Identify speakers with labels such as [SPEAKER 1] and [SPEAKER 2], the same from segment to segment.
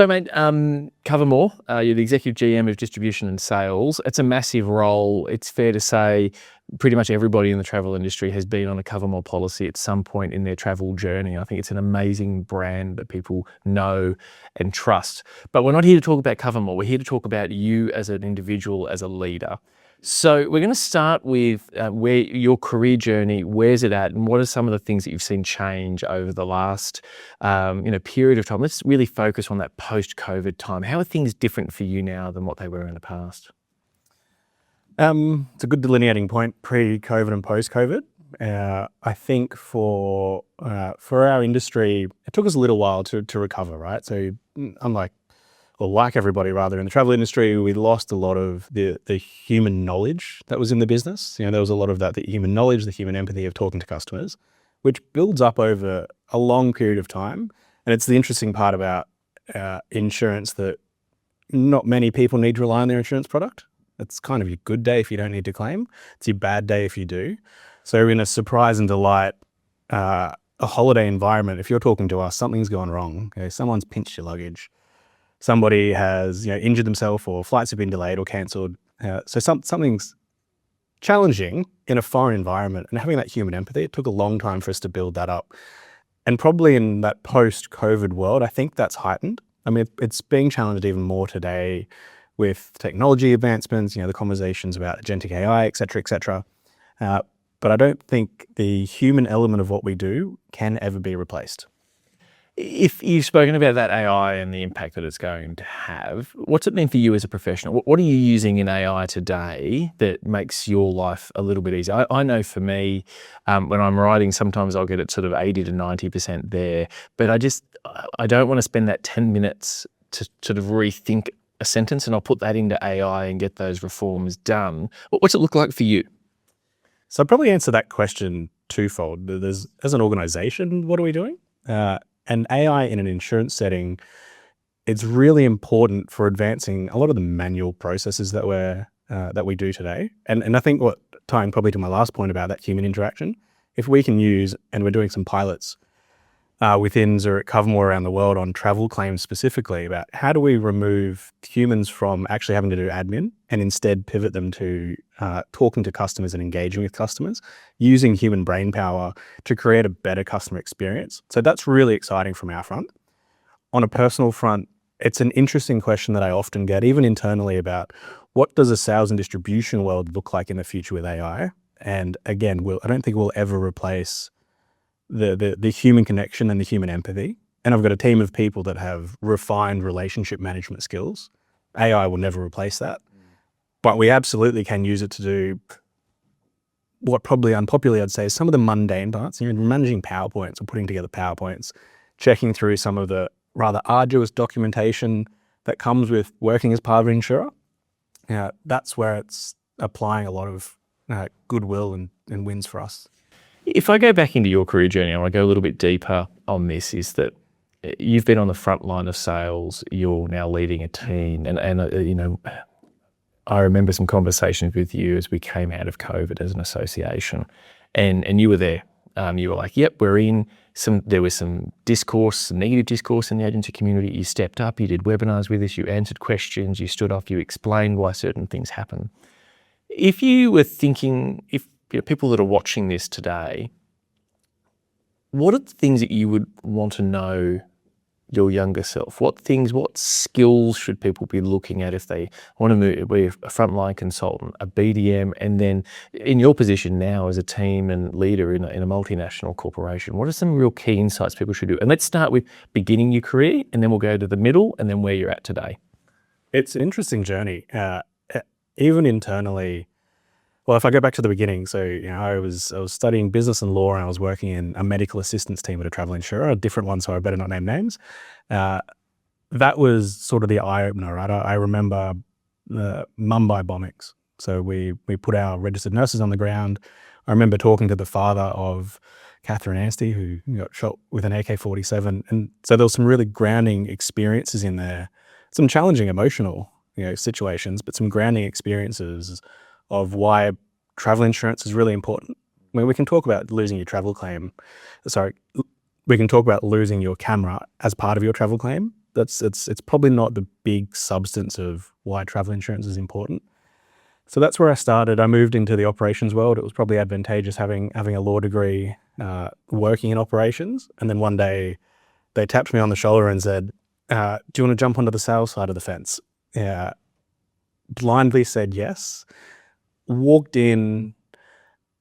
[SPEAKER 1] So, mate, cover more. You're the executive GM of distribution and sales. It's a massive role. It's fair to say pretty much everybody in the travel industry has been on a cover more policy at some point in their travel journey. I think it's an amazing brand that people know and trust. But we're not here to talk about cover more. We're here to talk about you as an individual, as a leader. So we're going to start with where your career journey, where's it at, and what are some of the things that you've seen change over the last period of time? Let's really focus on that post-COVID time. How are things different for you now than what they were in the past?
[SPEAKER 2] It's a good delineating point, pre-COVID and post-COVID. I think for our industry, it took us a little while to recover, right? So like everybody rather in the travel industry, we lost a lot of the human knowledge that was in the business. There was a lot of the human knowledge, the human empathy of talking to customers, which builds up over a long period of time. And it's the interesting part about insurance that not many people need to rely on their insurance product. It's kind of your good day if you don't need to claim. It's your bad day if you do. So in a surprise and delight, a holiday environment, if you're talking to us, something's gone wrong. Okay? Someone's pinched your luggage. Somebody has injured themselves, or flights have been delayed or cancelled. So something's challenging in a foreign environment, and having that human empathy, it took a long time for us to build that up. And probably in that post-COVID world, I think that's heightened. I mean, it's being challenged even more today with technology advancements, the conversations about agentic AI, et cetera, et cetera. But I don't think the human element of what we do can ever be replaced.
[SPEAKER 1] If you've spoken about that AI and the impact that it's going to have, what's it mean for you as a professional? What are you using in AI today that makes your life a little bit easier? I know for me, when I'm writing, sometimes I'll get it sort of 80 to 90% there, but I don't want to spend that 10 minutes to sort of rethink a sentence, and I'll put that into AI and get those reforms done. What's it look like for you?
[SPEAKER 2] So I'd probably answer that question twofold. As an organization, what are we doing? And AI in an insurance setting, it's really important for advancing a lot of the manual processes that we do today. And I think tying probably to my last point about that human interaction, if we can use, and we're doing some pilots within Zurich Covermore around the world on travel claims specifically, about how do we remove humans from actually having to do admin and instead pivot them to talking to customers and engaging with customers, using human brain power to create a better customer experience. So that's really exciting from our front. On a personal front, it's an interesting question that I often get, even internally, about what does a sales and distribution world look like in the future with AI? And again, I don't think we'll ever replace the human connection and the human empathy. And I've got a team of people that have refined relationship management skills. AI will never replace that. But we absolutely can use it to do what probably unpopularly I'd say is some of the mundane parts. You're managing PowerPoints or putting together PowerPoints, checking through some of the rather arduous documentation that comes with working as part of an insurer. That's where it's applying a lot of goodwill and wins for us.
[SPEAKER 1] If I go back into your career journey, I want to go a little bit deeper on this, is that you've been on the front line of sales, you're now leading a team, and I remember some conversations with you as we came out of COVID as an association, and you were there. You were like, yep, we're in. There was some discourse, some negative discourse in the agency community. You stepped up, you did webinars with us, you answered questions, you stood off, you explained why certain things happen. If you were thinking, if people that are watching this today, what are the things that you would want to know your younger self? What skills should people be looking at if they want to be a frontline consultant, a BDM, and then in your position now as a team and leader in a multinational corporation? What are some real key insights people should do? And let's start with beginning your career, and then we'll go to the middle, and then where you're at today.
[SPEAKER 2] It's an interesting journey, even internally. Well, if I go back to the beginning, so I was studying business and law, and I was working in a medical assistance team at a travel insurer, a different one, so I better not name names. That was sort of the eye-opener, right? I remember the Mumbai bombings. So we put our registered nurses on the ground. I remember talking to the father of Catherine Anstey, who got shot with an AK-47. And so there was some really grounding experiences in there, some challenging emotional situations, but some grounding experiences of why travel insurance is really important. I mean, we can talk about losing your travel claim. We can talk about losing your camera as part of your travel claim, it's probably not the big substance of why travel insurance is important. So that's where I started. I moved into the operations world. It was probably advantageous having a law degree, working in operations. And then one day they tapped me on the shoulder and said, do you want to jump onto the sales side of the fence? Yeah. Blindly said yes. Walked in,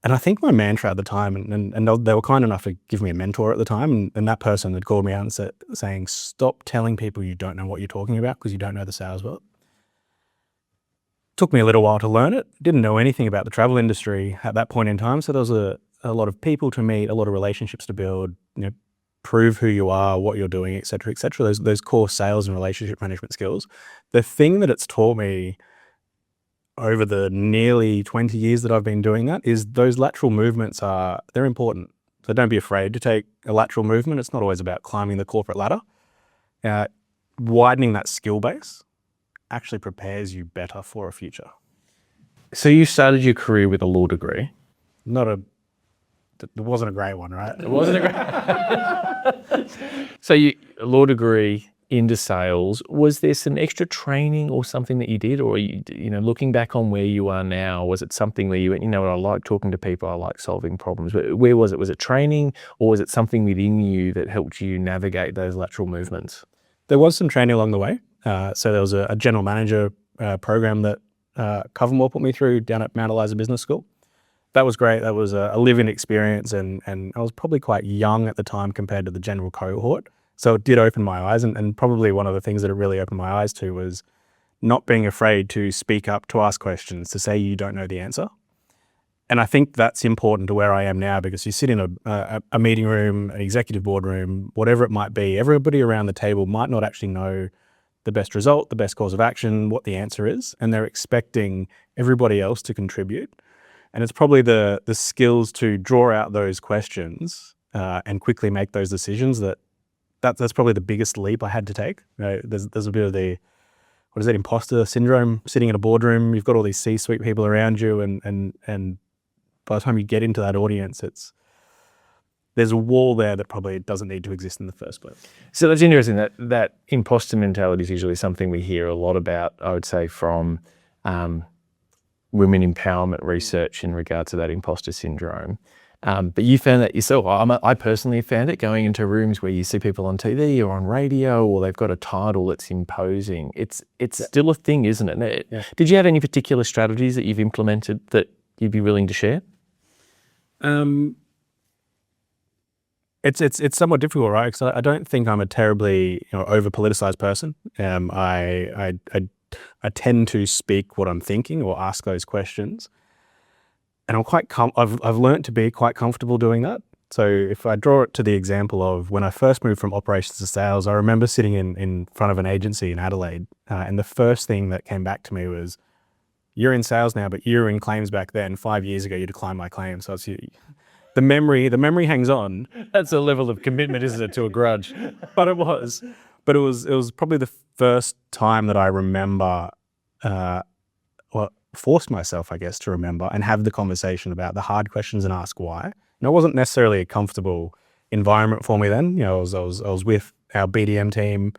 [SPEAKER 2] and I think my mantra at the time, and they were kind enough to give me a mentor at the time, and that person had called me out and saying, stop telling people you don't know what you're talking about because you don't know the sales world. Took me a little while to learn it. Didn't know anything about the travel industry at that point in time. So there was a lot of people to meet, a lot of relationships to build, prove who you are, what you're doing, et cetera, et cetera. Those core sales and relationship management skills. The thing that it's taught me over the nearly 20 years that I've been doing that is those lateral movements they're important. So don't be afraid to take a lateral movement. It's not always about climbing the corporate ladder. Widening that skill base actually prepares you better for a future.
[SPEAKER 1] So you started your career with a law degree.
[SPEAKER 2] It wasn't a great one, right?
[SPEAKER 1] It wasn't a great. So a law degree into sales. Was there some extra training or something that you did, or looking back on where you are now, was it something where you went, I like talking to people, I like solving problems? Where was it? Was it training, or was it something within you that helped you navigate those lateral movements?
[SPEAKER 2] There was some training along the way. So there was a general manager program that Covermore put me through down at Mount Eliza Business School. That was great. That was a living experience, and I was probably quite young at the time compared to the general cohort. So it did open my eyes, and probably one of the things that it really opened my eyes to was not being afraid to speak up, to ask questions, to say you don't know the answer. And I think that's important to where I am now, because you sit in a meeting room, an executive boardroom, whatever it might be, everybody around the table might not actually know the best result, the best course of action, what the answer is, and they're expecting everybody else to contribute. And it's probably the skills to draw out those questions and quickly make those decisions that's probably the biggest leap I had to take. There's a bit of the, what is that, imposter syndrome, sitting in a boardroom, you've got all these C-suite people around you, and by the time you get into that audience, there's a wall there that probably doesn't need to exist in the first place.
[SPEAKER 1] So that's interesting. That imposter mentality is usually something we hear a lot about, I would say, from women empowerment research in regard to that imposter syndrome. But you found that yourself. I personally found it going into rooms where you see people on TV or on radio, or they've got a title that's imposing. It's still a thing, isn't it?
[SPEAKER 2] Yeah.
[SPEAKER 1] Did you have any particular strategies that you've implemented that you'd be willing to share?
[SPEAKER 2] It's somewhat difficult, right? Because I don't think I'm a terribly over politicized person. I tend to speak what I'm thinking or ask those questions. And I've learned to be quite comfortable doing that. So if I draw it to the example of when I first moved from operations to sales, I remember sitting in front of an agency in Adelaide, and the first thing that came back to me was, you're in sales now, but you were in claims back then. 5 years ago, you declined my claim. So the memory hangs on.
[SPEAKER 1] That's a level of commitment, isn't it, to a grudge?
[SPEAKER 2] But it was probably the first time that I remember, forced myself, I guess, to remember and have the conversation about the hard questions and ask why. And it wasn't necessarily a comfortable environment for me then. I was with our BDM team.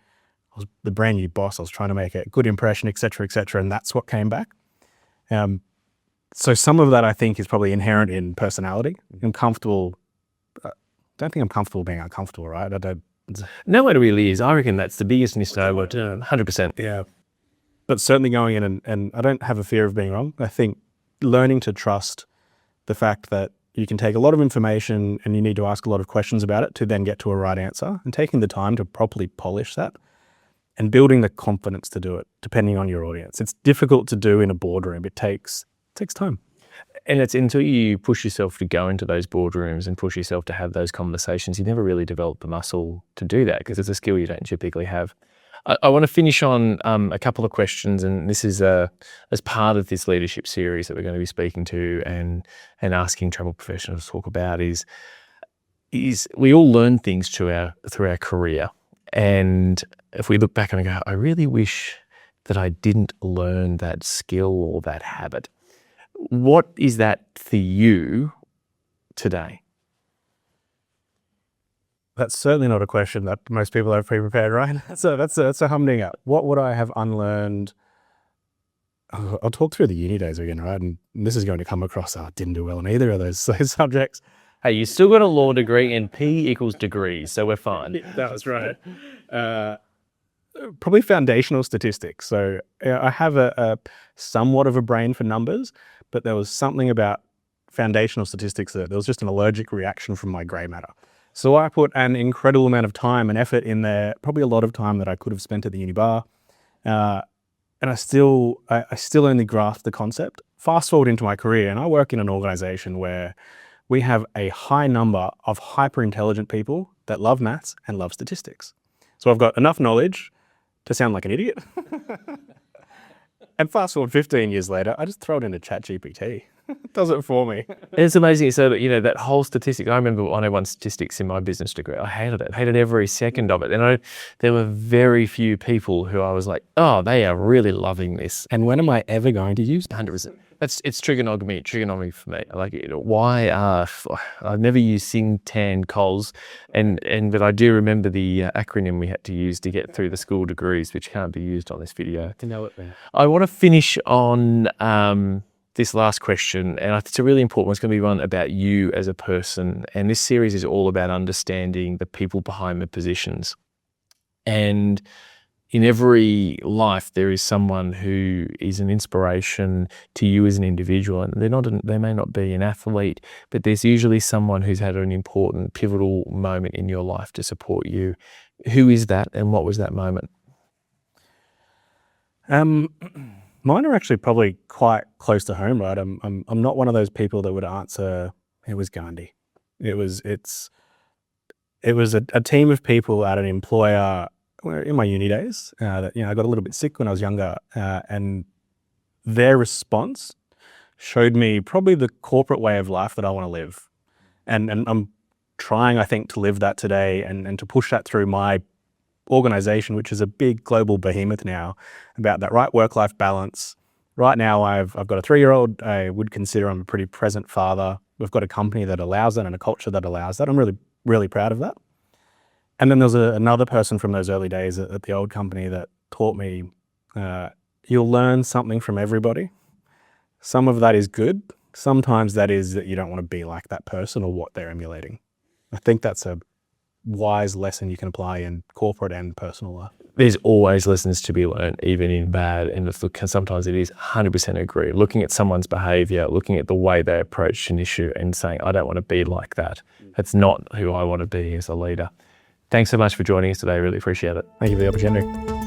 [SPEAKER 2] I was the brand new boss. I was trying to make a good impression, et cetera, and that's what came back. So some of that, I think, is probably inherent in personality. I'm comfortable. Don't think I'm comfortable being uncomfortable, right?
[SPEAKER 1] No one really is. I reckon that's the biggest misnomer, 100%.
[SPEAKER 2] Yeah. But certainly going in and I don't have a fear of being wrong. I think learning to trust the fact that you can take a lot of information and you need to ask a lot of questions about it to then get to a right answer, and taking the time to properly polish that and building the confidence to do it, depending on your audience. It's difficult to do in a boardroom. It takes time.
[SPEAKER 1] And it's until you push yourself to go into those boardrooms and push yourself to have those conversations, you never really develop the muscle to do that, because it's a skill you don't typically have. I want to finish on a couple of questions, and this is as part of this leadership series that we're going to be speaking to and asking travel professionals to talk about is we all learn things through our career. And if we look back and go, I really wish that I didn't learn that skill or that habit. What is that for you today?
[SPEAKER 2] That's certainly not a question that most people have pre-prepared, right? So that's a humdinger. What would I have unlearned? I'll talk through the uni days again, right? And this is going to come across, didn't do well in either of those subjects.
[SPEAKER 1] Hey, you still got a law degree and P equals degrees, so we're fine.
[SPEAKER 2] That was right. Probably foundational statistics. So I have a somewhat of a brain for numbers, but there was something about foundational statistics that there was just an allergic reaction from my grey matter. So I put an incredible amount of time and effort in there, probably a lot of time that I could have spent at the uni bar. And I still only grasped the concept. Fast forward into my career, and I work in an organization where we have a high number of hyper intelligent people that love maths and love statistics. So I've got enough knowledge to sound like an idiot. And fast forward 15 years later, I just throw it into ChatGPT. It does it for me.
[SPEAKER 1] It's amazing. So, that whole statistic, I remember 101 statistics in my business degree. I hated it. I hated every second of it. And there were very few people who I was like, oh, they are really loving this.
[SPEAKER 2] And when am I ever going to use it?
[SPEAKER 1] 100%. It's trigonometry for me. Like, why I've never used Sing Tan Cols, but I do remember the acronym we had to use to get through the school degrees, which can't be used on this video.
[SPEAKER 2] To know it, man.
[SPEAKER 1] I want to finish on this last question, and it's a really important one. It's going to be one about you as a person. And this series is all about understanding the people behind the positions. And in every life, there is someone who is an inspiration to you as an individual. And they may not be an athlete, but there's usually someone who's had an important, pivotal moment in your life to support you. Who is that, and what was that moment?
[SPEAKER 2] Mine are actually probably quite close to home, right? I'm not one of those people that would answer, it was Gandhi. It was a team of people at an employer in my uni days that, I got a little bit sick when I was younger, and their response showed me probably the corporate way of life that I want to live. And I'm trying, I think, to live that today and to push that through my organization, which is a big global behemoth now, about that right work-life balance. Right now, I've got a 3-year-old. I would consider I'm a pretty present father. We've got a company that allows that and a culture that allows that. I'm really, really proud of that. And then there's another person from those early days at the old company that taught me, you'll learn something from everybody. Some of that is good. Sometimes that is that you don't want to be like that person or what they're emulating. I think that's a wise lesson you can apply in corporate and personal life.
[SPEAKER 1] There's always lessons to be learned, even in bad. And sometimes it is 100% agree. Looking at someone's behavior, looking at the way they approach an issue and saying, I don't want to be like that. That's not who I want to be as a leader. Thanks so much for joining us today. Really appreciate it.
[SPEAKER 2] Thank you for the opportunity.